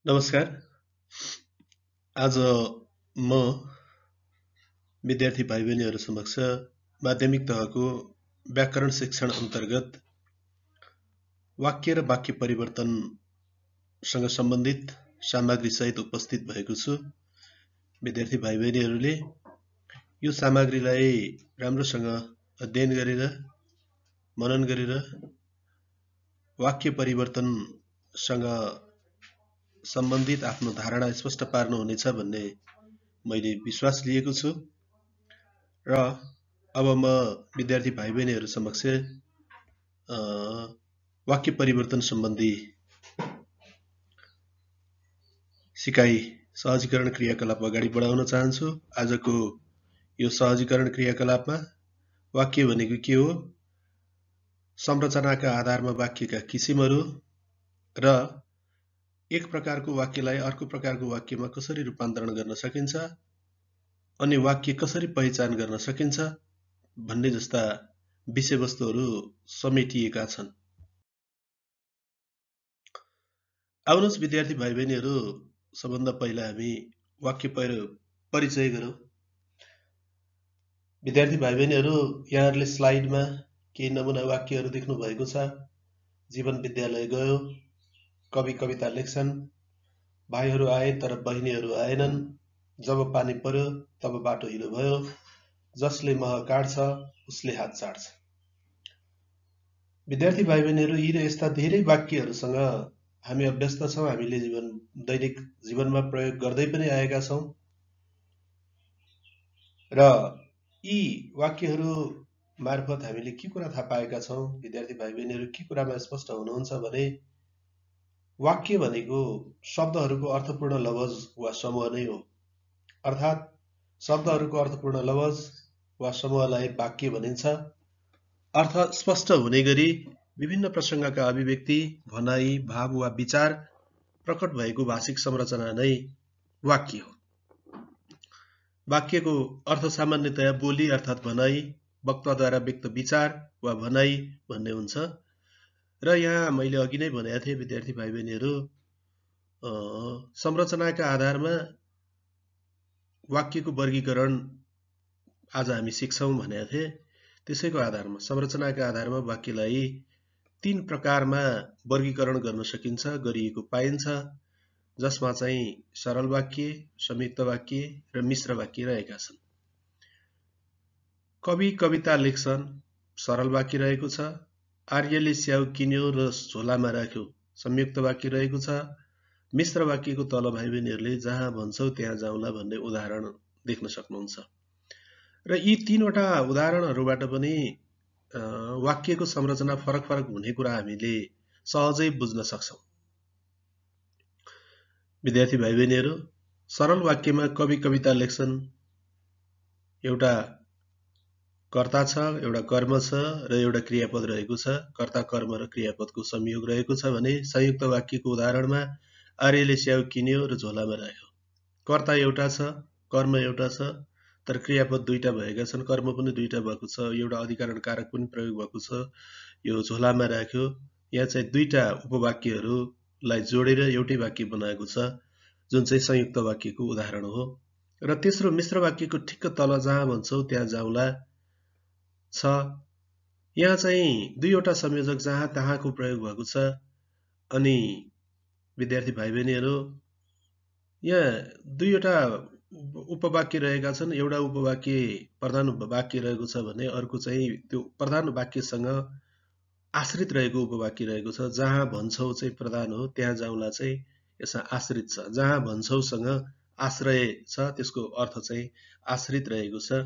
नमस्कार। आज म विद्यार्थी भाइ बहिनीहरू समक्ष माध्यमिक तहको व्याकरण शिक्षण अन्तर्गत वाक्य र वाक्य परिवर्तनसँग सम्बन्धित सामग्री सहित उपस्थित भएको छु। विद्यार्थी भाइ बहिनीहरूले यो सामग्रीलाई राम्रोसँग अध्ययन गरेर मनन गरेर वाक्य परिवर्तनसँग सम्बन्धित आफ्नो धारणा स्पष्ट पार्नुहुनेछ भन्ने मैले विश्वास लिएको छु र अब म विद्यार्थी भाइ बहिनीहरू समक्ष वाक्य परिवर्तन सम्बन्धी सिकाइ सहजीकरण क्रियाकलाप अगाडि बढाउन चाहन्छु। आजको यो सहजीकरण क्रियाकलापमा वाक्य भनेको के हो, संरचनाका आधारमा वाक्यका किसिमहरू र एक प्रकारको वाक्यलाई अर्को प्रकारको वाक्यमा कसरी रूपान्तरण गर्न सकिन्छ अनि वाक्य कसरी पहिचान गर्न सकिन्छ भन्ने जस्ता विषयवस्तुहरू समेटिएका छन्। आउनुहोस् विद्यार्थी भाइ बहिनीहरू, सबभन्दा पहिला हामी वाक्य परिचय गरौँ। विद्यार्थी भाइ बहिनीहरू, यहाँहरूले स्लाइडमा केही नमुना वाक्यहरू देख्नु भएको छ। जीवन विद्यालय गयो, कवि कविता लेख्छन्, भाइहरू आए तर बहिनीहरू आएनन्, जब पानी पर्यो तब बाटो हिलो भयो, जसले मह काट्छ उसले हात चाट्छ। विद्यार्थी भाइ बहिनीहरू, यी र यस्ता धेरै वाक्यहरूसँग हामी अभ्यस्त छौँ, हामीले दैनिक जीवनमा प्रयोग गर्दै पनि आएका छौँ र यी वाक्यहरू मार्फत हामीले के कुरा थाहा पाएका छौँ। विद्यार्थी भाइ बहिनीहरू के कुरामा स्पष्ट हुनुहुन्छ भने वाक्य भनेको शब्दहरूको अर्थपूर्ण लवज वा समूह नै हो। अर्थात् शब्दहरूको अर्थपूर्ण लवज वा समूहलाई वाक्य भनिन्छ। अर्थ स्पष्ट हुने गरी विभिन्न प्रसङ्गका अभिव्यक्ति, भनाइ, भाव वा विचार प्रकट भएको भाषिक संरचना नै वाक्य हो। वाक्यको अर्थ सामान्यतया बोली अर्थात् भनाइ, वक्ताद्वारा व्यक्त विचार वा भनाइ भन्ने हुन्छ र यहाँ मैले अघि नै भनेको थिएँ विद्यार्थी भाइ बहिनीहरू, संरचनाका आधारमा वाक्यको वर्गीकरण आज हामी सिक्छौँ भनेको थिएँ। त्यसैको आधारमा संरचनाका आधारमा वाक्यलाई 3 प्रकारमा वर्गीकरण गर्न सकिन्छ, गरिएको पाइन्छ, जसमा चाहिँ सरल वाक्य, संयुक्त वाक्य र मिश्र वाक्य रहेका छन्। कवि कविता लेख्छन् सरल वाक्य रहेको छ। आर्यले स्याउ किन्यो र झोलामा राख्यो संयुक्त वाक्य रहेको छ। मिश्र वाक्यको तल भाइ बहिनीहरूले जहाँ भन्छौ त्यहाँ जाउँला भन्ने उदाहरण देख्न सक्नुहुन्छ र यी 3वटा उदाहरणहरूबाट पनि वाक्यको संरचना फरक फरक हुने कुरा हामीले सहजै बुझ्न सक्छौँ। विद्यार्थी भाइ बहिनीहरू, सरल वाक्यमा कवि कविता लेख्छन्, एउटा कर्ता छ, एउटा कर्म छ र एउटा क्रियापद रहेको छ। कर्ता, कर्म र क्रियापदको संयोग रहेको छ भने संयुक्त वाक्यको उदाहरणमा आर्यले स्याउ किन्यो र झोलामा राख्यो। कर्ता एउटा छ, कर्म एउटा छ, तर क्रियापद 2टा भएका छन्, कर्म पनि 2टा भएको छ, एउटा अधिकरण कारक पनि प्रयोग भएको छ, यो झोलामा राख्यो। यहाँ चाहिँ 2टा उपवाक्यहरूलाई जोडेर एउटै वाक्य बनाएको छ, जुन चाहिँ संयुक्त वाक्यको उदाहरण हो। र तेस्रो मिश्र वाक्यको ठिक्क तल जहाँ भन्छौ त्यहाँ जाउँला छ। यहाँ चाहिँ 2वटा संयोजक जहाँ तहाँको प्रयोग भएको छ। अनि विद्यार्थी भाइ बहिनीहरू, यहाँ 2वटा उपवाक्य रहेका छन्। एउटा उपवाक्य प्रधान वाक्य रहेको छ भने अर्को चाहिँ त्यो प्रधान वाक्यसँग आश्रित रहेको उपवाक्य रहेको छ। जहाँ भन्छौ चाहिँ प्रधान हो, त्यहाँ जाउँला चाहिँ यसमा आश्रित छ। जहाँ भन्छौसँग आश्रय छ, त्यसको अर्थ चाहिँ आश्रित रहेको छ।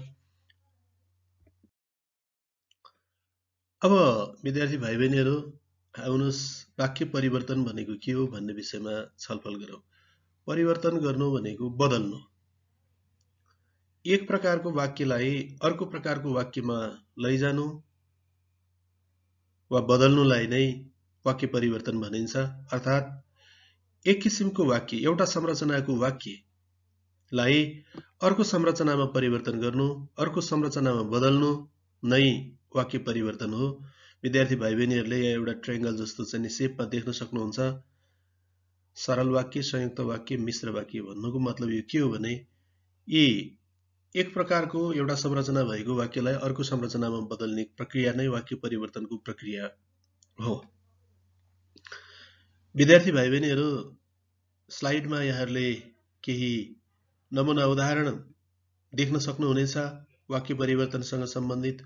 अब विद्यार्थी भाइ बहिनीहरू, आउनुहोस् वाक्य परिवर्तन भनेको के हो भन्ने विषयमा छलफल गरौँ। परिवर्तन गर्नु भनेको बदल्नु। एक प्रकारको वाक्यलाई अर्को प्रकारको वाक्यमा लैजानु वा बदल्नुलाई नै वाक्य परिवर्तन भनिन्छ। अर्थात् एक किसिमको वाक्य, एउटा संरचनाको वाक्यलाई अर्को संरचनामा परिवर्तन गर्नु, अर्को संरचनामा बदल्नु नै वाक्य परिवर्तन हो। विद्यार्थी भाइ बहिनीहरूले यहाँ एउटा ट्रायंगल जस्तो चाहिँ सेपमा देख्न सक्नुहुन्छ। सरल वाक्य, संयुक्त वाक्य, मिश्र वाक्य भन्नुको मतलब यो के हो भने यी एक प्रकारको एउटा संरचना भएको वाक्यलाई अर्को संरचनामा बदल्ने प्रक्रिया नै वाक्य परिवर्तनको प्रक्रिया हो। विद्यार्थी भाइ बहिनीहरू, स्लाइडमा यहाँहरूले केही नमुना उदाहरण देख्न सक्नुहुनेछ वाक्य परिवर्तनसँग सम्बन्धित।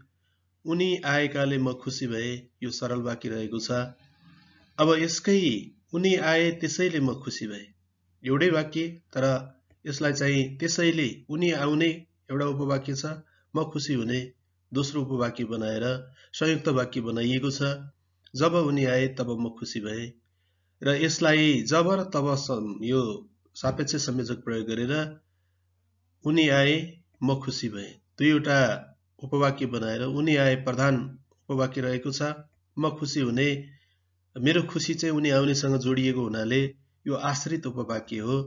उनी आएकाले म खुसी भए, यो सरल वाक्य रहेको छ। अब यसकै उनी आए त्यसैले म खुसी भए, एउटै वाक्य, तर यसलाई चाहिँ त्यसैले उनी आउने एउटा उपवाक्य छ, म खुसी हुने दोस्रो उपवाक्य बनाएर संयुक्त वाक्य बनाइएको छ। जब उनी आए तब म खुसी भए, र यसलाई जब र तब यो सापेक्ष संयोजक प्रयोग गरेर उनी आए म खुसी भए दुईवटा उपवाक्य बनाएर उनी आए प्रधान उपवाक्य रहेको छ। म खुसी हुने, मेरो खुसी चाहिँ उनी आउनेसँग जोडिएको हुनाले यो आश्रित उपवाक्य हो।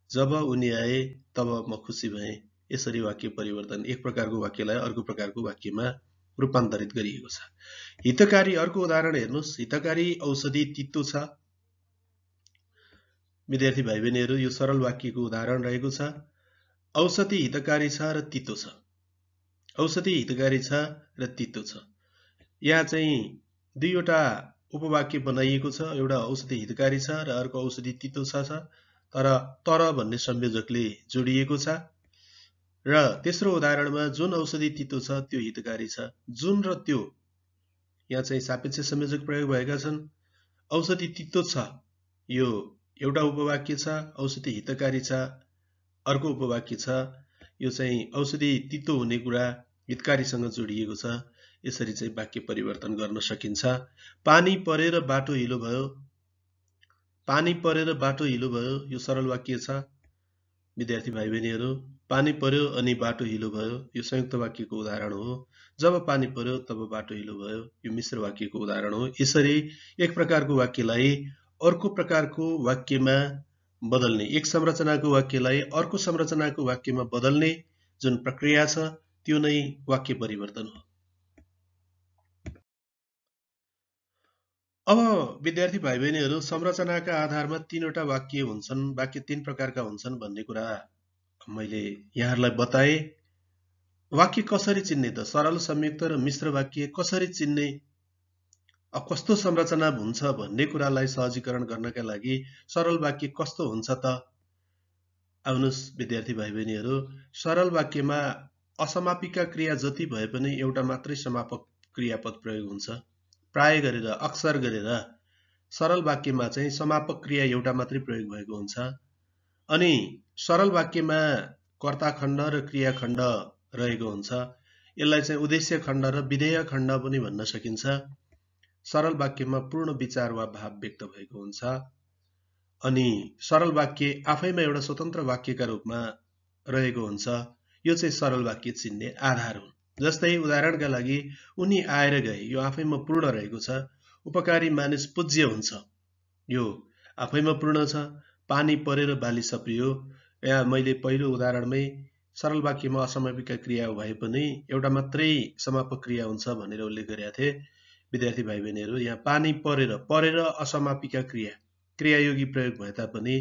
जब उनी आए तब म खुसी भएँ। यसरी वाक्य परिवर्तन, एक प्रकारको वाक्यलाई अर्को प्रकारको वाक्यमा रूपान्तरित गरिएको छ। हितकारी, अर्को उदाहरण हेर्नुहोस्। हितकारी औषधि तितो छ। विद्यार्थी भाइ बहिनीहरू, यो सरल वाक्यको उदाहरण रहेको छ। औषधि हितकारी छ र तितो छ। औषधि हितकारी छ र तितो छ। यहाँ चाहिँ दुईवटा उपवाक्य बनाइएको छ। एउटा औषधि हितकारी छ र अर्को औषधि तितो छ, तर भन्ने संयोजकले जोडिएको छ। र तेस्रो उदाहरणमा जुन औषधि तितो छ त्यो हितकारी छ। जुन र त्यो यहाँ चाहिँ सापेक्ष संयोजक प्रयोग भएका छन्। औषधि तितो छ यो एउटा उपवाक्य छ, औषधि हितकारी छ अर्को उपवाक्य छ। यो चाहिँ औषधि तितो हुने कुरा हितकारीसँग जोडिएको छ। यसरी चाहिँ वाक्य परिवर्तन गर्न सकिन्छ। पानी परेर बाटो हिलो भयो। पानी परेर बाटो हिलो भयो, यो सरल वाक्य छ। विद्यार्थी भाइ बहिनीहरू, पानी पर्यो अनि बाटो हिलो भयो, यो संयुक्त वाक्यको उदाहरण हो। जब पानी पर्यो तब बाटो हिलो भयो, यो मिश्र वाक्यको उदाहरण हो। यसरी एक प्रकारको वाक्यलाई अर्को प्रकारको वाक्यमा बदल्ने, एक संरचनाको वाक्यलाई अर्को संरचनाको वाक्यमा बदल्ने जुन प्रक्रिया छ त्यो नै वाक्य परिवर्तन हो। अब विद्यार्थी भाइ बहिनीहरू, संरचनाका आधारमा तीनवटा वाक्य हुन्छन्, वाक्य तीन प्रकारका हुन्छन् भन्ने कुरा मैले यहाँहरूलाई बताए। वाक्य कसरी चिन्ने त? सरल, संयुक्त र मिश्र वाक्य कसरी चिन्ने? कस्तो संरचना हुन्छ भन्ने कुरालाई सहजीकरण गर्नका लागि सरल वाक्य कस्तो हुन्छ त? आउनुहोस् विद्यार्थी भाइ बहिनीहरू, सरल वाक्यमा असमापिका क्रिया जति भए पनि एउटा मात्रै समापक क्रियापद प्रयोग हुन्छ। प्राय गरेर, अक्सर गरेर सरल वाक्यमा चाहिँ समापक क्रिया एउटा मात्रै प्रयोग भएको हुन्छ। अनि सरल वाक्यमा कर्ता खण्ड र क्रिया खण्ड रहेको हुन्छ। यसलाई चाहिँ उद्देश्य खण्ड र विधेय खण्ड पनि भन्न सकिन्छ। सरल वाक्यमा पूर्ण विचार वा भाव व्यक्त भएको हुन्छ। अनि सरल वाक्य आफैमा एउटा स्वतन्त्र वाक्यका रूपमा रहेको हुन्छ। यो चाहिँ सरल वाक्य चिन्ने आधार हुन्। जस्तै उदाहरणका लागि उनी आएर गए, यो आफैमा पूर्ण रहेको छ। उपकारी मानिस पूज्य हुन्छ, यो आफैमा पूर्ण छ। पानी परेर बाली सप्रियो, यहाँ मैले पहिलो उदाहरणमै सरल वाक्यमा असमापिका क्रिया भए पनि एउटा मात्रै समापक क्रिया हुन्छ भनेर उल्लेख गरेका थिए। विद्यार्थी भाइ बहिनीहरू, यहाँ पानी परेर असमापिका क्रिया, क्रियायोगी प्रयोग भए तापनि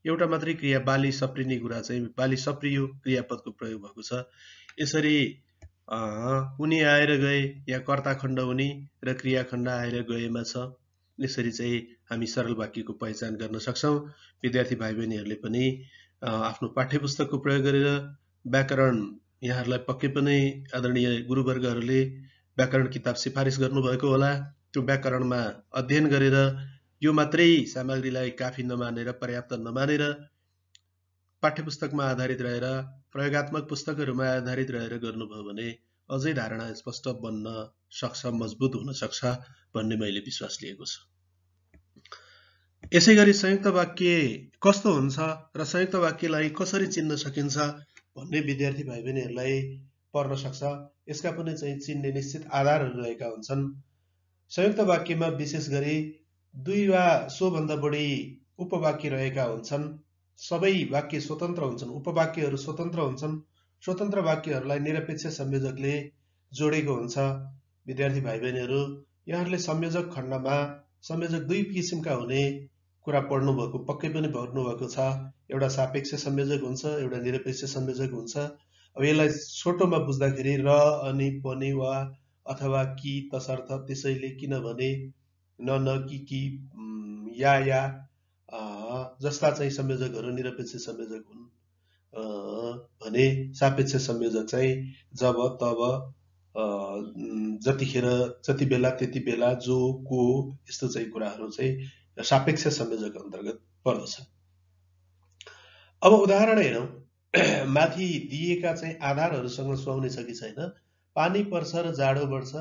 एउटा मात्रै क्रिया बाली सप्रिने कुरा चाहिँ बाली सप्रियो क्रियापदको प्रयोग भएको छ। यसरी उनी आएर गए, यहाँ कर्ता खण्ड उनी र क्रिया खण्ड आएर गएमा छ। यसरी चाहिँ हामी सरल वाक्यको पहिचान गर्न सक्छौँ। विद्यार्थी भाइ बहिनीहरूले पनि आफ्नो पाठ्यपुस्तकको प्रयोग गरेर व्याकरण, यहाँहरूलाई पक्कै पनि आदरणीय गुरुवर्गहरूले व्याकरण किताब सिफारिस गर्नुभएको होला। त्यो व्याकरणमा अध्ययन गरेर यो मात्रै सामग्रीलाई काफी नमानेर, पर्याप्त नमानेर पाठ्यपुस्तकमा आधारित रहेर, प्रयोगात्मक पुस्तकहरूमा आधारित रहेर गर्नुभयो भने अझै धारणा स्पष्ट बन्न सक्छ, मजबुत हुन सक्छ भन्ने मैले विश्वास लिएको छु। यसैगरी संयुक्त वाक्य कस्तो हुन्छ र संयुक्त वाक्यलाई कसरी चिन्न सकिन्छ भन्ने विद्यार्थी भाइ बहिनीहरूलाई पर्न सक्छ। यसका पनि चाहिँ चिन्ने निश्चित आधारहरू रहेका हुन्छन्। संयुक्त वाक्यमा विशेष गरी 2 वा सोभन्दा बढी उपवाक्य रहेका हुन्छन्। सबै वाक्य स्वतन्त्र हुन्छन्, उपवाक्यहरू स्वतन्त्र हुन्छन्। स्वतन्त्र वाक्यहरूलाई निरपेक्ष संयोजकले जोडेको हुन्छ। विद्यार्थी भाइ बहिनीहरू, यहाँहरूले संयोजक खण्डमा संयोजक 2 किसिमका हुने कुरा पढ्नु भएको पक्कै पनि पढ्नु भएको छ। एउटा सापेक्ष संयोजक हुन्छ, एउटा निरपेक्ष संयोजक हुन्छ। अब यसलाई छोटोमा बुझ्दाखेरि र अनि पनि वा अथवा कि तसर्थ त्यसैले किनभने न कि या जस्ता चाहिँ संयोजकहरू निरपेक्ष संयोजक हुन् भने सापेक्ष संयोजक चाहिँ जब तब जतिखेर जति बेला त्यति बेला जो को यस्तो चाहिँ कुराहरू चाहिँ सापेक्ष संयोजक अन्तर्गत पर्दछ। अब उदाहरण हेरौँ। माथि दिएका चाहिँ आधारहरूसँग सुहाउने छ कि छैन। पानी पर्छ र जाडो बढ्छ,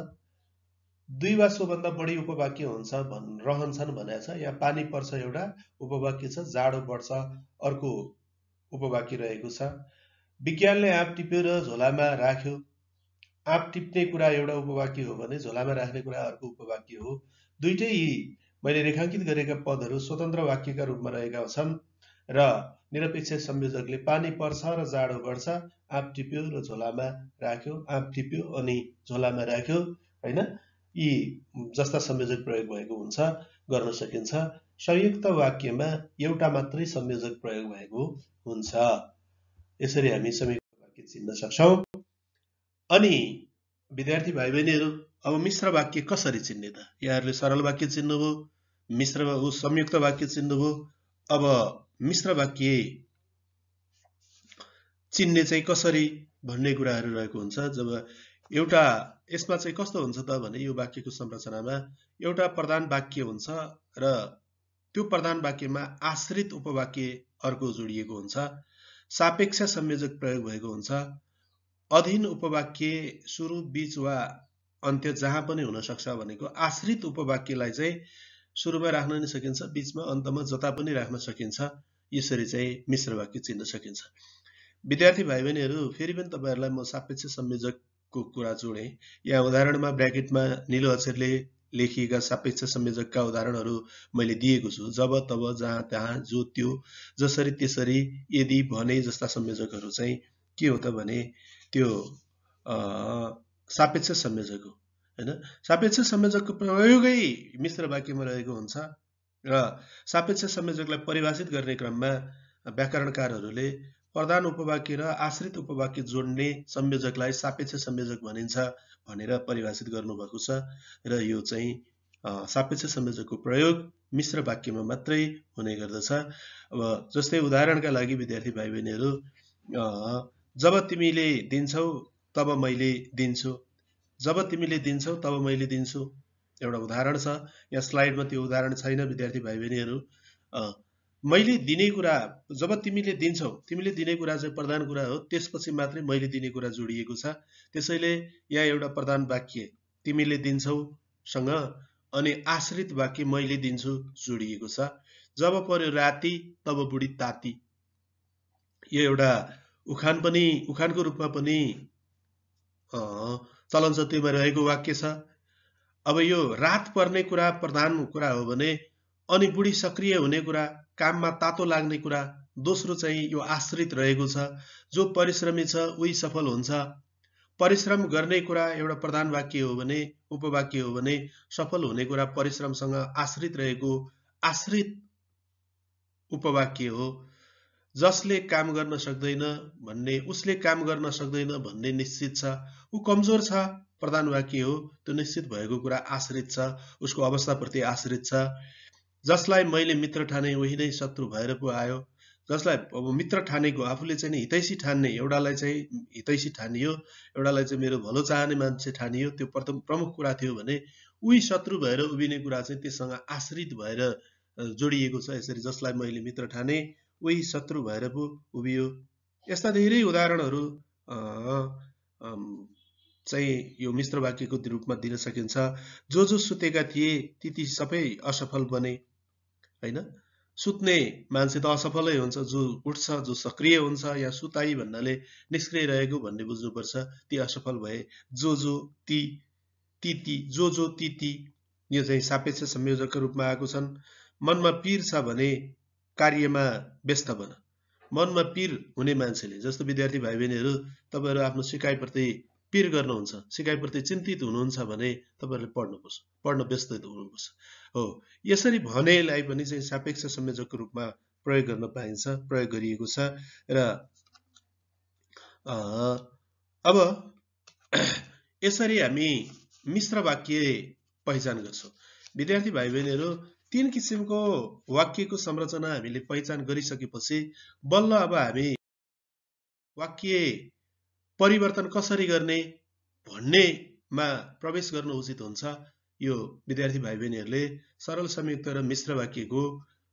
2 वा सोभन्दा बढी उपवाक्य रहन्छन् भनेको छ। यहाँ पानी पर्छ एउटा उपवाक्य छ, जाडो बढ्छ अर्को उपवाक्य रहेको छ। विज्ञानले आँप टिप्यो र झोलामा राख्यो। आँप टिप्ने कुरा एउटा उपवाक्य हो भने झोलामा राख्ने कुरा अर्को उपवाक्य हो। दुईटै मैले रेखाङ्कित गरेका पदहरू स्वतन्त्र वाक्यका रूपमा रहेका छन् र निरपेक्ष संयोजकले पानी पर्छ र जाडो बढ्छ, आँप टिप्यो र झोलामा राख्यो, आँप टिप्यो अनि झोलामा राख्यो, हैन, यी जस्ता संयोजक प्रयोग भएको हुन्छ, गर्न सकिन्छ। संयुक्त वाक्यमा एउटा मात्रै संयोजक प्रयोग भएको हुन्छ। यसरी हामी संयुक्त वाक्य चिन्न सक्छौं। अनि विद्यार्थी भाइ बहिनीहरू, अब मिश्र वाक्य कसरी चिन्ने त? यहाँहरूले सरल वाक्य चिन्नुभयो, संयुक्त वाक्य चिन्नुभयो। अब मिश्र वाक्य चिन्ने चाहिँ कसरी भन्ने कुराहरू रहेको हुन्छ। जब एउटा यसमा चाहिँ कस्तो हुन्छ त भने यो वाक्यको संरचनामा एउटा प्रधान वाक्य हुन्छ र त्यो प्रधान वाक्यमा आश्रित उपवाक्य अर्को जोडिएको हुन्छ। सापेक्ष संयोजक प्रयोग भएको हुन्छ। अधीन उपवाक्य सुरु बीच वा अन्त्य जहाँ पनि हुन सक्छ भनेको आश्रित उपवाक्यलाई चाहिँ सुरुमा राख्न नि सकिन्छ, बीचमा अन्तमा जता पनि राख्न सकिन्छ। यसरी चाहिँ मिश्र वाक्य चिन्न सकिन्छ। विद्यार्थी भाइ बहिनीहरू, फेरि पनि तपाईहरुलाई म सापेक्ष संयोजकको कुरा जोडे। यहाँ उदाहरणमा ब्र्याकेटमा नीलो अक्षरले लेखिएका सापेक्ष संयोजकका उदाहरणहरू मैले दिएको छु। जब तब जहाँ तहाँ जो त्यो जसरी त्यसरी यदि भने जस्ता संयोजकहरू चाहिँ के हो त भने त्यो सापेक्ष संयोजक हो, हैन। सापेक्ष संयोजकको प्रयोगै मिश्र वाक्यमा रहेको हुन्छ र सापेक्ष संयोजकलाई परिभाषित गर्ने क्रममा व्याकरणकारहरूले प्रधान उपवाक्य र आश्रित उपवाक्य जोड्ने संयोजकलाई सापेक्ष संयोजक भनिन्छ भनेर परिभाषित गर्नुभएको छ र यो चाहिँ सापेक्ष संयोजकको प्रयोग मिश्र वाक्यमा मात्रै हुने गर्दछ। अब जस्तै उदाहरणका लागि विद्यार्थी भाइ बहिनीहरू, जब तिमीले दिन्छौ तब मैले दिन्छु, जब तिमीले दिन्छौ तब मैले दिन्छु, एउटा उदाहरण छ। यहाँ स्लाइडमा त्यो उदाहरण छैन विद्यार्थी भाइ बहिनीहरू। मैले दिने कुरा, जब तिमीले दिन्छौ, तिमीले दिने कुरा चाहिँ प्रधान कुरा हो, त्यसपछि मात्रै मैले दिने कुरा जोडिएको छ। त्यसैले यहाँ एउटा प्रधान वाक्य तिमीले दिन्छौ सँग अनि आश्रित वाक्य मैले दिन्छु जोडिएको छ। जब पर्यो राति तब बुढी ताती, यो एउटा उखानको रूपमा पनि चलन चल्तीमा रहेको वाक्य छ। अब यो रात पर्ने कुरा प्रधान कुरा हो भने अनि बुढी सक्रिय हुने कुरा, काममा तातो लाग्ने कुरा दोस्रो चाहिँ यो आश्रित रहेको छ। जो परिश्रमी छ उही सफल हुन्छ। परिश्रम गर्ने कुरा एउटा प्रधान वाक्य हो भने, उपवाक्य हो भने सफल हुने कुरा परिश्रमसँग आश्रित रहेको आश्रित उपवाक्य हो। जसले काम गर्न सक्दैन भन्ने, उसले काम गर्न सक्दैन भन्ने निश्चित छ, ऊ कमजोर छ, प्रधान वाक्य हो। त्यो निश्चित भएको कुरा आश्रित छ, उसको अवस्थाप्रति आश्रित छ। जसलाई मैले मित्र ठाने उही नै शत्रु भएर पो आयो। जसलाई अब मित्र ठानेको, आफूले चाहिँ नि हितैषी ठान्ने, एउटालाई चाहिँ हितैषी ठानियो, एउटालाई चाहिँ मेरो भलो चाहने मान्छे ठानियो, त्यो प्रमुख कुरा थियो भने उही शत्रु भएर उभिने कुरा चाहिँ त्यससँग आश्रित भएर जोडिएको छ। यसरी जसलाई मैले मित्र ठाने उही शत्रु भएर पो उभियो। यस्ता धेरै उदाहरणहरू चाहिँ यो मिश्र वाक्यको रूपमा दिन सकिन्छ। जो सुतेका थिए ती सबै असफल बने, हैन। सुत्ने मान्छे त असफलै हुन्छ, जो उठ्छ, जो सक्रिय हुन्छ, या सुताई भन्नाले निष्क्रिय रहेको भन्ने बुझ्नुपर्छ, ती असफल भए। जो ती यो चाहिँ सापेक्ष संयोजकको रूपमा आएको छन्। मनमा पीर छ भने कार्यमा व्यस्त बन। मनमा पीर हुने मान्छेले, जस्तो विद्यार्थी भाइ बहिनीहरू, तपाईहरु आफ्नो सिकाइप्रति पिर गर्नुहुन्छ, सिकाइप्रति चिन्तित हुनुहुन्छ भने तपाईहरुले पढ्नुपर्छ, पढ्न व्यस्त हुनुपर्छ। हो, यसरी भनेलाई पनि चाहिँ सापेक्ष संयोजकको रूपमा प्रयोग गर्न पाइन्छ, प्रयोग गरिएको छ। र अब यसरी हामी मिश्र वाक्य पहिचान गर्छौं। विद्यार्थी भाइ बहिनीहरु, 3 किसिमको वाक्यको संरचना हामीले पहिचान गरिसकेपछि बल्ल अब हामी वाक्य परिवर्तन कसरी गर्ने भन्नेमा प्रवेश गर्न उचित हुन्छ। यो विद्यार्थी भाइ बहिनीहरुले सरल संयुक्त र मिश्र वाक्यको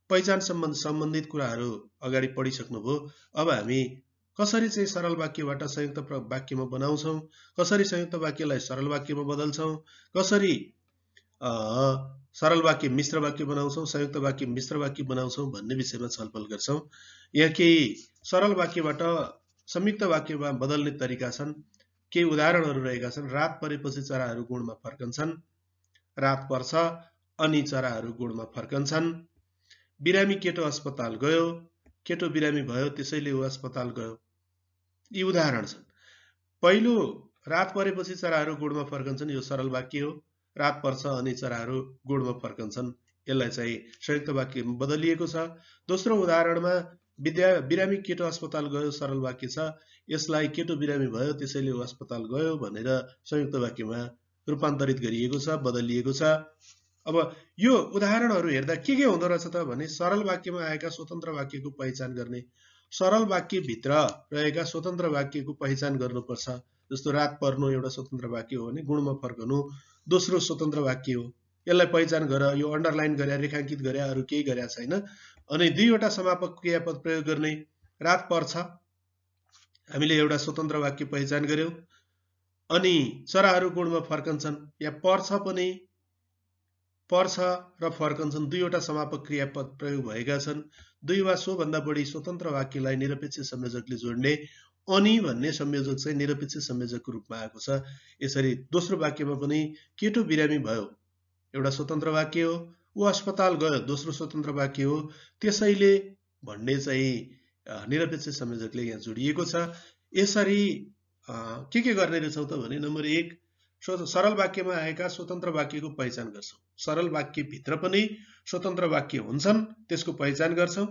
पहिचान सम्बन्धित कुराहरू अगाडि पढिसक्नुभयो। अब हामी कसरी चाहिँ सरल वाक्यबाट संयुक्त वाक्यमा बनाउँछौं, कसरी संयुक्त वाक्यलाई सरल वाक्यमा बदल्छौं, कसरी सरल वाक्य मिश्र वाक्य बनाउँछौं, संयुक्त वाक्य मिश्र वाक्य बनाउँछौं भन्ने विषयमा छलफल गर्छौं। यहाँ केही सरल वाक्यबाट संयुक्त वाक्यमा बदल्ने तरिका छन्, केही उदाहरणहरू रहेका छन्। रात परेपछि चराहरू गुणमा फर्कन्छन्, रात पर्छ अनि चराहरू गुणमा फर्कन्छन्, बिरामी केटो अस्पताल गयो, केटो बिरामी भयो त्यसैले ऊ अस्पताल गयो। यी उदाहरण छन्। पहिलो, रात परेपछि चराहरू गुणमा फर्कन्छन्, यो सरल वाक्य हो। रात पर्छ अनि चराहरू गुणमा फर्कन्छन्, यसलाई चाहिँ संयुक्त वाक्यमा बदलिएको छ। दोस्रो उदाहरणमा बिरामी केटो अस्पताल गयो सरल वाक्य छ, यसलाई केटो बिरामी भयो त्यसैले ऊ अस्पताल गयो भनेर संयुक्त वाक्यमा रूपान्तरित गरिएको छ, बदलिएको छ। अब यो उदाहरणहरू हेर्दा के हुँदो रहेछ त भने सरल वाक्यमा आएका स्वतन्त्र वाक्यको पहिचान गर्ने, सरल वाक्य भित्र रहेका स्वतन्त्र वाक्यको पहिचान गर्नुपर्छ। जस्तो रात पर्नु एउटा स्वतन्त्र वाक्य हो भने गुणमा फर्कनु दोस्रो स्वतन्त्र वाक्य हो। यसलाई पहिचान गर, यो अन्डरलाइन गरे, रेखांकित गरे, अरु केही गरेका छैन। अनि दुईवटा समापक क्रियापद प्रयोग गर्ने। रात पर्छ हामीले एउटा स्वतन्त्र वाक्य पहिचान गर्यौं, अनि चराहरू गुणमा फर्कन्छन्, या पर्छ पनि, पर्छ र फर्कन्छन् दुईवटा समापक क्रियापद प्रयोग भएका छन्। दुई वा सो भन्दा बढी स्वतन्त्र वाक्यलाई निरपेक्ष संयोजकले जोड्ने अनि भन्ने संयोजक चाहिँ निरपेक्ष संयोजकको रूपमा आएको छ। यसरी दोस्रो वाक्यमा पनि केटो बिरामी भयो एउटा स्वतन्त्र वाक्य हो, ऊ अस्पताल गयो दोस्रो स्वतन्त्र वाक्य हो, त्यसैले भन्ने चाहिँ निरपेक्ष संयोजकले यहाँ जोडिएको छ। यसरी के गर्ने रहेछौं त भने नम्बर 1, सरल वाक्यमा आएका स्वतन्त्र वाक्यको पहिचान गर्छौं। सरल वाक्य भित्र पनि स्वतन्त्र वाक्य हुन्छन्, त्यसको पहिचान गर्छौं।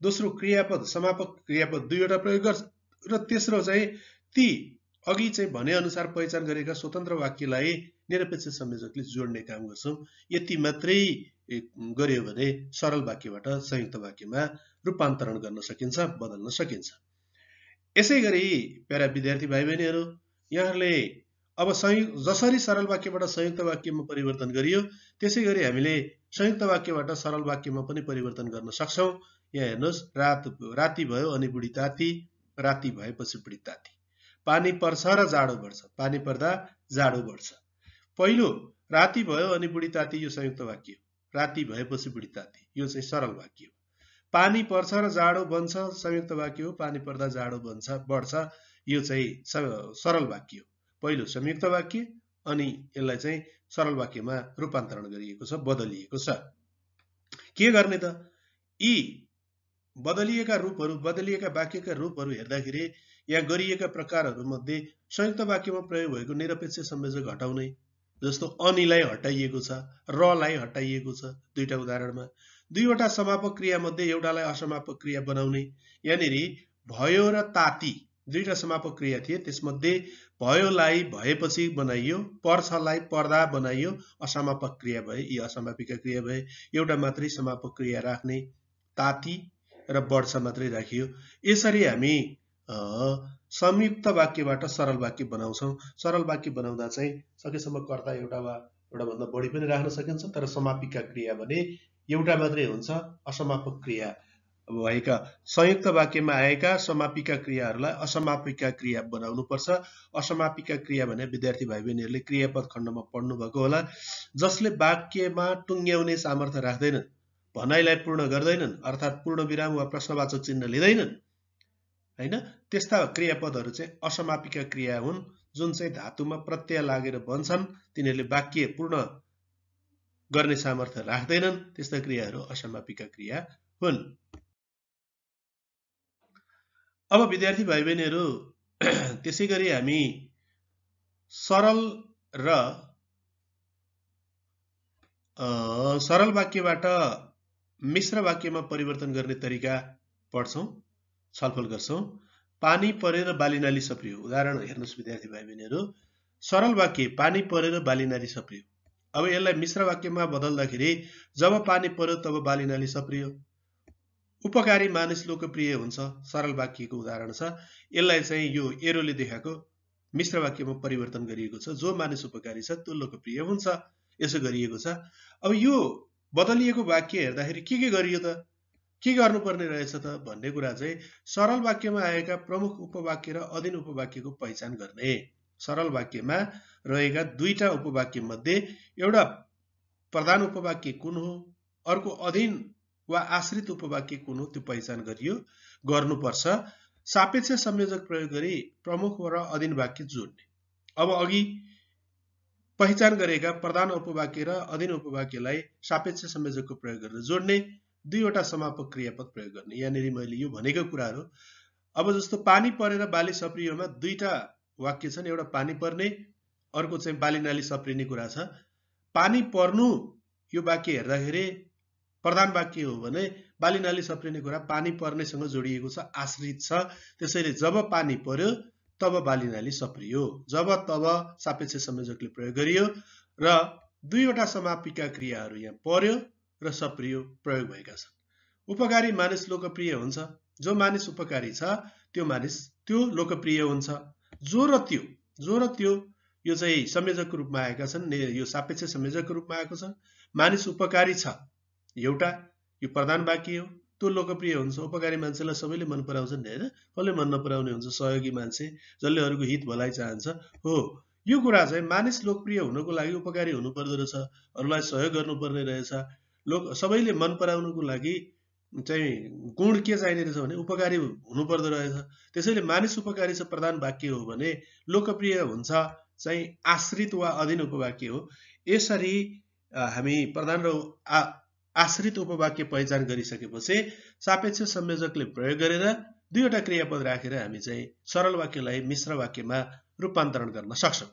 दोस्रो, क्रियापद समापक क्रियापद दुईवटा प्रयोग गर्छ, र तेस्रो चाहिँ ती अघि चाहिँ भने अनुसार पहिचान गरेका स्वतन्त्र वाक्यलाई निरपेक्ष संयोजकले जोड्ने काम गर्छौं। यति मात्रै गर्यो भने सरल वाक्यबाट संयुक्त वाक्यमा रूपान्तरण गर्न सकिन्छ, बदल्न सकिन्छ। यसैगरी प्यारा विद्यार्थी भाइ बहिनीहरु, यहाँहरूले अब जसरी सरल वाक्यबाट संयुक्त वाक्यमा परिवर्तन गरियो त्यसैगरी हामीले संयुक्त वाक्यबाट सरल वाक्यमा पनि परिवर्तन गर्न सक्छौं। यहाँ हेर्नुस्, राति भयो अनि बुढी ताती, राति भएपछि बुढी ताती। पानी पर्छ र जाडो बढ्छ, पानी पर्दा जाडो बढ्छ। पहिलो, राति भयो अनि बुढी ताती, यो संयुक्त वाक्य हो। राति भएपछि बुढी ताती, यो चाहिँ सरल वाक्य हो। पानी पर्छ र जाडो बन्छ, संयुक्त वाक्य हो। पानी पर्दा जाडो बढ्छ, यो चाहिँ सरल वाक्य हो। पहिलो संयुक्त वाक्य, अनि यसलाई चाहिँ सरल वाक्यमा रूपान्तरण गरिएको छ, बदलिएको छ। के गर्ने त? यी बदलिएका रूपहरू, बदलिएका वाक्यका रूपहरू हेर्दाखेरि यहाँ गरिएका प्रकारहरू मध्ये संयुक्त वाक्यमा प्रयोग भएको निरपेक्ष संयोजक हटाउने, जस्तो अनिलाई हटाइएको छ, रलाई हटाइएको छ दुईटा उदाहरणमा। दुईवटा समापक क्रिया मध्ये एउटालाई असमापक क्रिया बनाउने, यहाँनिर भयो र ताती दुईटा समापक क्रिया थिए, त्यसमध्ये भयोलाई भएपछि बनाइयो, पर्छलाई पर्दा बनाइयो, असमापक क्रिया भए, यी असमापिका क्रिया भए। एउटा मात्रै समापक क्रिया राख्ने, ताती र बढ्छ मात्रै राखियो। यसरी हामी संयुक्त वाक्यबाट सरल वाक्य बनाउँछौं। सरल वाक्य बनाउँदा चाहिँ सकेसम्म कर्ता एउटा वा एउटा भन्दा बढी पनि राख्न सकिन्छ, तर समापिका क्रिया भने एउटा मात्रै हुन्छ। असमापक क्रिया भएका संयुक्त वाक्यमा आएका समापिका क्रियाहरूलाई असमापिका क्रिया बनाउनु पर्छ। असमापिका क्रिया भने विद्यार्थी भाइ बहिनीहरूले क्रियापद खण्डमा पढ्नु भएको होला, जसले वाक्यमा टुङ्ग्याउने सामर्थ्य राख्दैनन्, भनाइलाई पूर्ण गर्दैनन्, अर्थात् पूर्ण विराम वा प्रश्नवाचक चिन्ह लिँदैनन् हैन, त्यस्ता क्रियापदहरू चाहिँ असमापिका क्रिया हुन्, जुन चाहिँ धातुमा प्रत्यय लागेर बन्छन्, तिनीहरूले वाक्य पूर्ण गर्ने सामर्थ्य राख्दैनन्। त्यस्ता क्रियाहरू असमापिका क्रिया हुन्। अब विद्यार्थी भाइ बहिनीहरू, त्यसैगरी हामी सरल र सरल वाक्यबाट मिश्र वाक्यमा परिवर्तन गर्ने तरिका पढ्छौं, छलफल गर्छौं। पानी परेर बालीनाली सप्रियो। उदाहरण हेर्नुस् विद्यार्थी भाइ बहिनीहरू। सरल वाक्य पानी परेर बालीनाली सप्रियो। अब यसलाई मिश्र वाक्यमा बदल्दाखेरि जब पानी पर्यो तब बालीनाली सप्रियो। उपकारी मानिस लोकप्रिय हुन्छ सरल वाक्यको उदाहरण छ। यसलाई चाहिँ यो एरोले देखाएको मिश्र वाक्यमा परिवर्तन गरिएको छ। जो मानिस उपकारी छ त्यो लोकप्रिय हुन्छ, यसो गरिएको छ। अब यो बदलिएको वाक्य हेर्दाखेरि के गरियो त, के गर्नुपर्ने रहेछ त भन्ने कुरा चाहिँ सरल वाक्यमा आएका प्रमुख उपवाक्य र अधीन उपवाक्यको पहिचान गर्ने। सरल वाक्यमा रहेका दुईटा उपवाक्य मध्ये एउटा प्रधान उपवाक्य कुन हो, अर्को अधीन वा आश्रित उपवाक्य कुन हो, त्यो पहिचान गरियो गर्नुपर्छ। सापेक्ष संयोजक प्रयोग गरी प्रमुख र अधीन वाक्य जोड्ने। अब अघि पहिचान गरेका प्रधान उपवाक्य र अधीन उपवाक्यलाई सापेक्ष संयोजकको प्रयोग गरेर जोड्ने, दुईवटा समापक क्रियापद प्रयोग गर्ने। यहाँनिर मैले यो भनेको कुराहरू। अब जस्तो पानी परेर बाली सप्रियोमा दुईटा वाक्य छन्, एउटा पानी पर्ने, अर्को चाहिँ बालीनाली सप्रिने कुरा छ। पानी पर्नु यो वाक्य हेर्दाखेरि प्रधान वाक्य हो भने बालीनाली सप्रिने कुरा पानी पर्नेसँग जोडिएको छ, आश्रित छ। त्यसैले जब पानी पर्यो तब बालीनाली सप्रियो, जब तब सापेक्ष संयोजकले प्रयोग गरियो र दुईवटा समापिका क्रियाहरू यहाँ पर्यो र सप्रियो प्रयोग भएका छन्। उपकारी मानिस लोकप्रिय हुन्छ। जो मानिस उपकारी छ त्यो लोकप्रिय हुन्छ। जो र त्यो यो चाहिँ संयोजकको रूपमा आएका छन्, यो सापेक्ष संयोजकको रूपमा आएको छ। मानिस उपकारी छ एउटा, यो प्रधान वाक्य हो, त्यो लोकप्रिय हुन्छ। उपकारी मान्छेलाई सबैले मन पराउँछन् हैन, कसले मन नपराउने हुन्छ? सहयोगी मान्छे, जसले अरूको हित भलाइ चाहन्छ हो। यो कुरा चाहिँ मानिस लोकप्रिय हुनको लागि उपकारी हुनुपर्दो रहेछ, अरूलाई सहयोग गर्नुपर्ने रहेछ। सबैले मन पराउनुको लागि चाहिँ गुण के चाहिने रहेछ भने उपकारी हुनुपर्दो रहेछ। त्यसैले मानिस उपकारी छ प्रधान वाक्य हो भने लोकप्रिय हुन्छ चाहिँ आश्रित वा अधीन उपवाक्य हो। यसरी हामी प्रधान र आश्रित उपवाक्य पहिचान गरिसकेपछि सापेक्ष संयोजकले प्रयोग गरेर दुईवटा क्रियापद राखेर हामी चाहिँ सरल वाक्यलाई मिश्र वाक्यमा रूपान्तरण गर्न सक्छौं।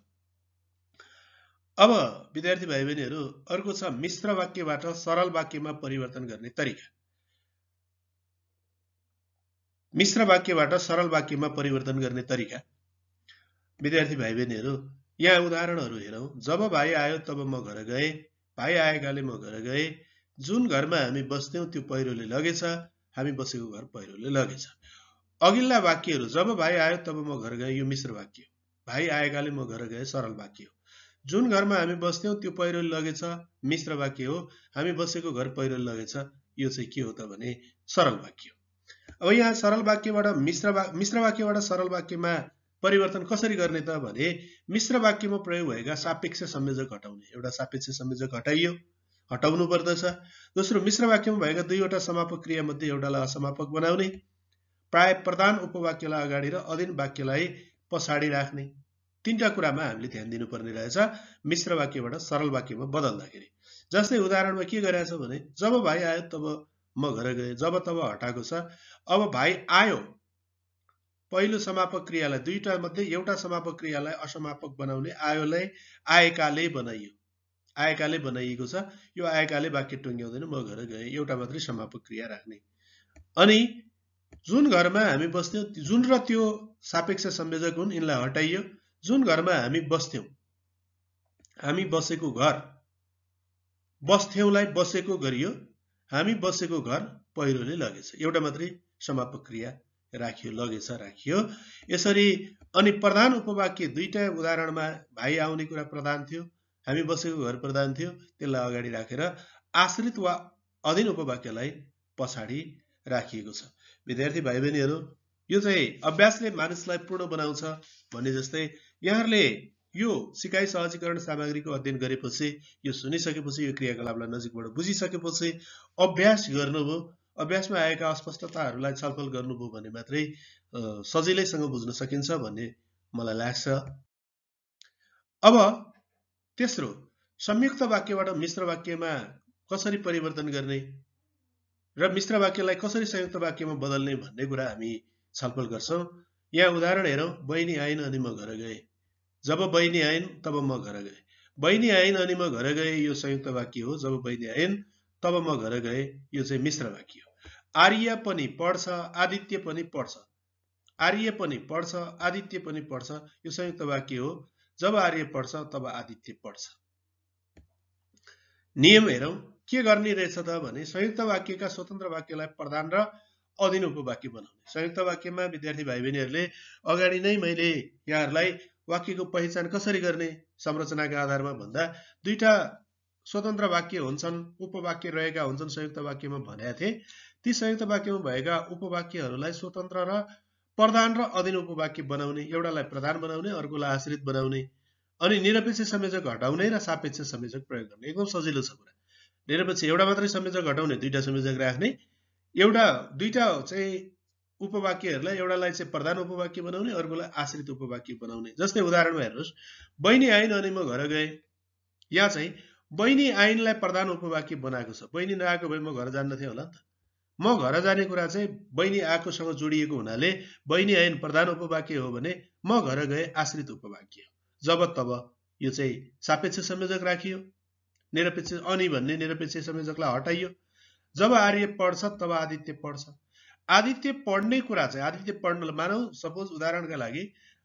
अब विद्यार्थी भाइ बहिनीहरू, अर्को छ मिश्र वाक्यबाट सरल वाक्यमा परिवर्तन गर्ने तरिका। मिश्र वाक्यबाट सरल वाक्यमा परिवर्तन गर्ने तरिका विद्यार्थी भाइ बहिनीहरू, यहाँ उदाहरणहरू हेरौं। जब भाइ आयो तब म घर गए, भाइ आएकाले म घर गए। जुन घरमा हामी बस्थ्यौं त्यो पहिरोले लगेछ, हामी बसेको घर पहिरोले लगेछ। अघिल्ला वाक्यहरू जब भाइ आयो तब म घर गए यो मिश्र वाक्य हो, भाइ आएकाले म घर गए सरल वाक्य हो। जुन घरमा हामी बस्थ्यौं त्यो पहिरोले लगेछ मिश्र वाक्य हो, हामी बसेको घर पहिरोले लगेछ यो चाहिँ के हो त भने सरल वाक्य हो। अब यहाँ सरल वाक्यबाट मिश्र वाक्यबाट सरल वाक्यमा परिवर्तन कसरी गर्ने त भने मिश्र वाक्यमा प्रयोग भएका सापेक्ष संयोजक हटाउने। एउटा सापेक्ष संयोजक हटाउनु पर्दछ। दोस्रो, मिश्र वाक्यमा भएका दुईवटा समापक क्रिया मध्ये एउटालाई असमापक बनाउने। प्राय प्रधान उपवाक्यलाई अगाडि र अधीन वाक्यलाई पछाडि राख्ने। तीनटा कुरामा हामीले ध्यान दिनुपर्ने रहेछ मिश्र वाक्यबाट सरल वाक्यमा बदल्दाखेरि। जस्तै उदाहरणमा के गरेछ भने जब भाइ आयो तब म घर गए, जब तब हटाएको छ। अब भाइ आयो, पहिलो समापक क्रियालाई दुईटा मध्ये एउटा समापक क्रियालाई असमापक बनाउने, आयोलाई आएकाले बनाइयो, आएकाले बनाइएको छ। यो आएकाले वाक्य टुङ्ग्याउँदैन, म घर गए, एउटा मात्रै समापक क्रिया राख्ने। अनि जुन घरमा हामी बस्थ्यौं, जुन र त्यो सापेक्ष संयोजक हुन्, यिनलाई हटाइयो। जुन घरमा हामी बस्थ्यौं, हामी बसेको घर, बस्थ्यौंलाई बसेको गरियो, हामी बसेको घर पहिरोले लगेछ, एउटा मात्रै समापक क्रिया राखियो, लगेछ राखियो। यसरी अनि प्रधान उपवाक्य दुईटा उदाहरणमा भाइ आउने कुरा प्रधान थियो, हामी बसेको घर प्रधान थियो, त्यसलाई अगाडि राखेर आश्रित वा अधीन उपवाक्यलाई पछाडि राखिएको छ। विद्यार्थी भाइ बहिनीहरू, यो चाहिँ अभ्यासले मानिसलाई पूर्ण बनाउँछ भने जस्तै यहाँहरूले यो सिकाइ सहजीकरण सामग्रीको अध्ययन गरेपछि, यो सुनिसकेपछि, यो क्रियाकलापलाई नजिकबाट बुझिसकेपछि अभ्यास गर्नुभयो, अभ्यासमा आएका अस्पष्टताहरूलाई छलफल गर्नुभयो भने मात्रै सजिलैसँग बुझ्न सकिन्छ भन्ने मलाई लाग्छ। अब तेस्रो, संयुक्त वाक्यबाट मिश्र वाक्यमा कसरी परिवर्तन गर्ने र मिश्र वाक्यलाई कसरी संयुक्त वाक्यमा बदल्ने भन्ने कुरा हामी छलफल गर्छौं। यहाँ उदाहरण हेरौं। बहिनी आइन् अनि म घर गए। जब बहिनी आइन् तब म घर गए। बहिनी आइन् अनि म घर गए यो संयुक्त वाक्य हो। जब बहिनी आइन् तब म घर गए यो चाहिँ मिश्र वाक्य हो। आर्य पनि पढ्छ, आदित्य पनि पढ्छ। आर्य पनि पढ्छ, आदित्य पनि पढ्छ यो संयुक्त वाक्य हो। जब आर्य पढ्छ तब आदित्य पढ्छ। नियम हेरौँ के गर्ने रहेछ त भने संयुक्त वाक्यका स्वतन्त्र वाक्यलाई प्रधान र अधीन उपवाक्य बनाउने। संयुक्त वाक्यमा विद्यार्थी भाइ बहिनीहरूले अगाडि नै मैले यहाँहरूलाई वाक्यको पहिचान कसरी गर्ने संरचनाका आधारमा भन्दा दुईटा स्वतन्त्र वाक्य हुन्छन्, उपवाक्य रहेका हुन्छन् संयुक्त वाक्यमा भनेका थिए। ती संयुक्त वाक्यमा भएका उपवाक्यहरूलाई स्वतन्त्र र प्रधान र अधीन उपवाक्य बनाउने, एउटालाई प्रधान बनाउने, अर्कोलाई आश्रित बनाउने, अनि निरपेक्ष संयोजक हटाउने र सापेक्ष संयोजक प्रयोग गर्ने। एकदम सजिलो छ कुरा। निरपेक्ष एउटा मात्रै संयोजक हटाउने, दुईटा संयोजक राख्ने, दुईटा चाहिँ उपवाक्यहरूलाई एउटालाई चाहिँ प्रधान उपवाक्य बनाउने, अर्कोलाई आश्रित उपवाक्य बनाउने। जस्तै उदाहरणमा हेर्नुहोस्, बहिनी आइन् अनि म घर गए। यहाँ चाहिँ बहिनी आइनलाई प्रधान उपवाक्य बनाएको छ। बहिनी नआएको भए म घर जान्न थिएँ होला नि त। म घर जाने कुरा चाहिँ बहिनी आएकोसँग जोडिएको हुनाले बहिनी आइन् प्रधान उपवाक्य हो भने म घर गए आश्रित उपवाक्य हो। जब तब यो चाहिँ सापेक्ष संयोजक राखियो, निरपेक्ष अनि भन्ने निरपेक्ष संयोजकलाई हटाइयो। जब आर्य पढ्छ तब आदित्य पढ्छ। आदित्य पढ्ने कुरा चाहिँ आदित्य पढ्न, मानौ सपोज उदाहरणका लागि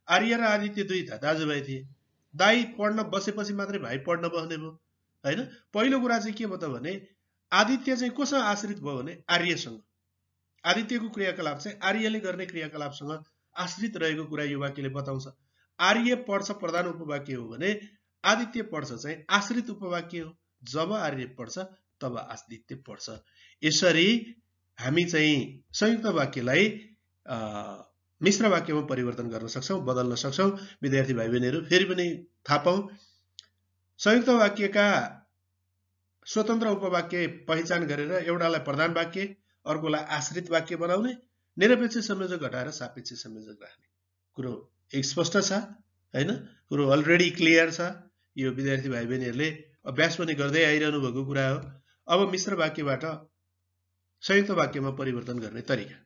आर्य र आदित्य दुई दाजुभाइ थिए। दाई पढ्न बसेपछि मात्रै भाइ पढ्न बस्ने भयो हैन। पहिलो कुरा चाहिँ के भयो त भने आदित्य चाहिँ कोसँग आश्रित भयो भने आर्यसँग। आदित्यको क्रियाकलाप चाहिँ आर्यले गर्ने क्रियाकलापसँग आश्रित रहेको कुरा यो वाक्यले बताउँछ। आर्य पढ्छ प्रधान उपवाक्य हो भने आदित्य पढ्छ चाहिँ आश्रित उपवाक्य हो। जब आर्य पढ्छ तब आदित्य पढ्छ। यसरी हामी चाहिँ संयुक्त वाक्यलाई मिश्र वाक्यमा परिवर्तन गर्न सक्छौं, बदल्न सक्छौं। विद्यार्थी भाइ बहिनीहरू फेरि पनि थाहा पाऊँ, संयुक्त वाक्यका स्वतन्त्र उपवाक्य पहिचान गरेर एउटालाई प्रधान वाक्य, अर्कोलाई आश्रित वाक्य बनाउने, निरपेक्ष संयोजक हटाएर सापेक्ष संयोजक राख्ने। कुरो स्पष्ट छ हैन? कुरो अलरेडी क्लियर छ। यो विद्यार्थी भाइ बहिनीहरूले अभ्यास पनि गर्दै आइरहनु भएको कुरा हो। अब मिश्र वाक्यबाट संयुक्त वाक्यमा परिवर्तन गर्ने तरिका।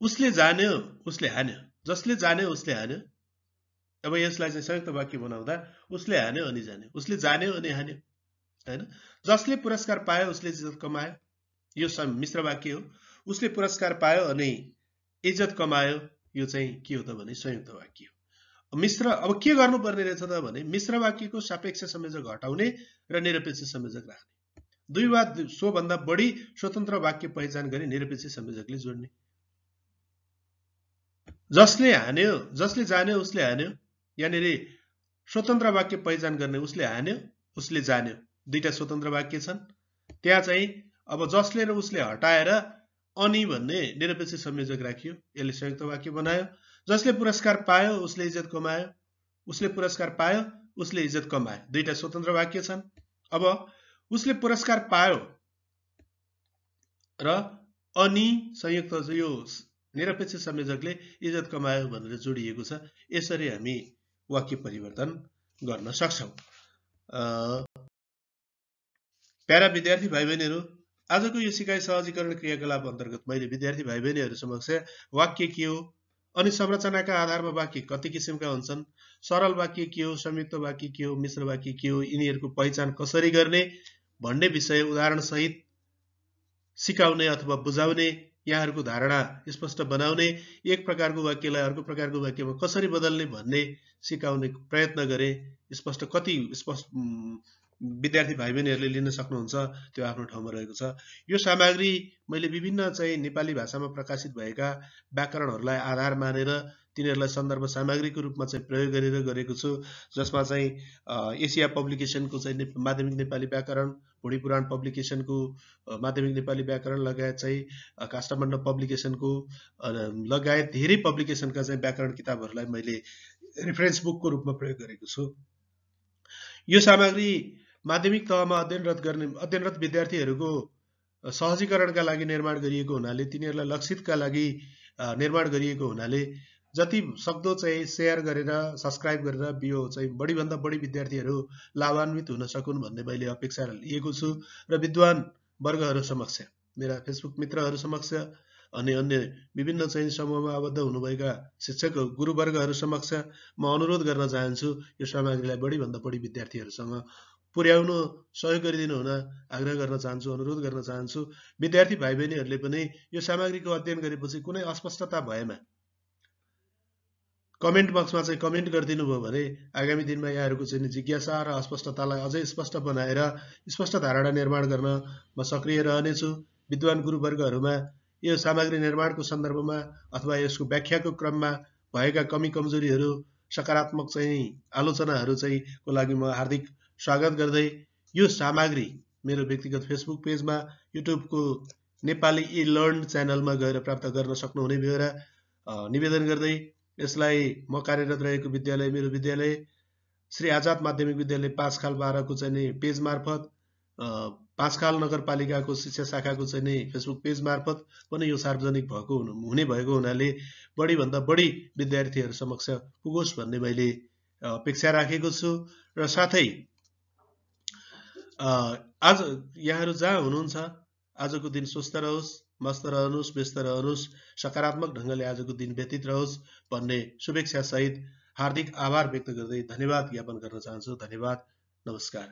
उसले जान्यो उसले हान्यो, जसले जान्यो उसले हान्यो। अब यसलाई चाहिँ संयुक्त वाक्य बनाउँदा उसले हान्यो अनि जान्यो, उसले जान्यो अनि हान्यो हैन। जसले पुरस्कार पायो उसले इज्जत कमायो, यो मिश्र वाक्य हो। उसले पुरस्कार पायो अनि इज्जत कमायो, यो चाहिँ के हो त भने संयुक्त वाक्य हो। मिश्र अब के गर्नुपर्ने रहेछ त भने मिश्र वाक्यको सापेक्ष संयोजक हटाउने र निरपेक्ष संयोजक राख्ने। दुई वा सो भन्दा बढी स्वतन्त्र वाक्य पहिचान गरी निरपेक्ष संयोजकले जोड्ने। जसले हान्यो, जसले जान्यो उसले हान्यो, यहाँनिर स्वतन्त्र वाक्य पहिचान गर्ने उसले हान्यो उसले जान्यो, दुईटा स्वतन्त्र वाक्य छन्। त्यहाँ चाहिँ अब जसले र उसले हटाएर अनि भन्ने निरपेक्ष संयोजक राखियो, यसले संयुक्त वाक्य बनायो। जसले पुरस्कार पायो उसले इज्जत कमायो, उसले पुरस्कार पायो उसले इज्जत कमायो, दुईटा स्वतन्त्र वाक्य छन्। अब उसले पुरस्कार पायो र अनि संयुक्त यो निरपेक्ष संयोजकले इज्जत कमायो भनेर जोडिएको छ। यसरी हामी वाक्य परिवर्तन गर्न सक्छौं। प्यारा विद्यार्थी भाइ बहिनीहरू, आजको यो सिकाइ सहजीकरण क्रियाकलाप अन्तर्गत मैले विद्यार्थी भाइ बहिनीहरू समक्ष वाक्य के हो, अनि संरचनाका आधारमा वाक्य कति किसिमका हुन्छन्, सरल वाक्य के हो, संयुक्त वाक्य के हो, मिश्र वाक्य के हो, यिनीहरूको पहिचान कसरी गर्ने भन्ने विषय उदाहरण सहित सिकाउने अथवा बुझाउने, यहाँहरूको धारणा स्पष्ट बनाउने, एक प्रकारको वाक्यलाई अर्को प्रकारको वाक्यमा कसरी बदल्ने भन्ने सिकाउने प्रयत्न गरे। स्पष्ट कति स्पष्ट विद्यार्थी भाइ बहिनीहरूले लिन सक्नुहुन्छ त्यो आफ्नो ठाउँमा रहेको छ। यो सामग्री मैले विभिन्न चाहिँ नेपाली भाषामा प्रकाशित भएका व्याकरणहरूलाई आधार मानेर तिनीहरूलाई सन्दर्भ सामग्रीको रूपमा चाहिँ प्रयोग गरेर गरेको छु, जसमा चाहिँ एसिया पब्लिकेसनको चाहिँ माध्यमिक नेपाली व्याकरण, भुडी पुराण पब्लिकेसनको माध्यमिक नेपाली व्याकरण लगायत चाहिँ काष्ठमण्डप पब्लिकेसनको लगायत धेरै पब्लिकेसनका चाहिँ व्याकरण किताबहरूलाई मैले रेफरेन्स बुकको रूपमा प्रयोग गरेको छु। यो सामग्री माध्यमिक तहमा अध्ययनरत विद्यार्थीहरूको सहजीकरणका लागि निर्माण गरिएको हुनाले, तिनीहरूलाई लक्षितका लागि निर्माण गरिएको हुनाले जति सक्दो चाहिँ शेयर गरेर सब्स्क्राइब गरेर यो चाहिँ बढीभन्दा बढी विद्यार्थीहरू लाभान्वित हुन सकुन् भन्ने मैले अपेक्षा लिएको छु र विद्वान वर्गहरू समक्ष, मेरा फेसबुक मित्रहरू समक्ष अनि अन्य विभिन्न चाहिँ समूहमा आबद्ध हुनुभएका शिक्षक गुरुवर्गहरू समक्ष म अनुरोध गर्न चाहन्छु यो सामग्रीलाई बढीभन्दा बढी विद्यार्थीहरूसँग पुर्याउनु सहयोग गरिदिनु हुन आग्रह गर्न चाहन्छु, अनुरोध गर्न चाहन्छु। विद्यार्थी भाइ बहिनीहरूले पनि यो सामग्रीको अध्ययन गरेपछि कुनै अस्पष्टता भएमा कमेन्ट बक्समा चाहिँ कमेन्ट गरिदिनु भयो भने आगामी दिनमा यहाँहरूको चाहिँ जिज्ञासा र अस्पष्टतालाई अझै स्पष्ट बनाएर स्पष्ट धारणा निर्माण गर्न म सक्रिय रहनेछु। विद्वान गुरुवर्गहरूमा यो सामग्री निर्माणको सन्दर्भमा अथवा यसको व्याख्याको क्रममा भएका कमी कमजोरीहरू सकारात्मक चाहिँ आलोचनाहरू चाहिँ को लागि म हार्दिक स्वागत गर्दै यो सामग्री मेरो व्यक्तिगत फेसबुक पेजमा, युट्युबको नेपाली ई लर्न च्यानलमा गएर प्राप्त गर्न सक्नुहुने भएर निवेदन गर्दै यसलाई म कार्यरत रहेको विद्यालय, मेरो विद्यालय श्री आजाद माध्यमिक विद्यालय 5 खाल 12 को चाहिँ पेज मार्फत 5 खाल नगरपालिकाको शिक्षा शाखाको चाहिँ फेसबुक पेज मार्फत पनि यो सार्वजनिक हुने भएको हुनाले बढीभन्दा बढी विद्यार्थीहरू समक्ष पुगोस् भन्ने मैले अपेक्षा राखेको छु। र साथै आज यहाँहरू जहाँ हुनुहुन्छ आजको दिन स्वस्थ रहोस्, मस्त रहनुहोस्, व्यस्त रहनुहोस्, सकारात्मक ढङ्गले आजको दिन व्यतीत रहोस् भन्ने शुभेच्छा सहित हार्दिक आभार व्यक्त गर्दै धन्यवाद ज्ञापन गर्न चाहन्छु। धन्यवाद, नमस्कार।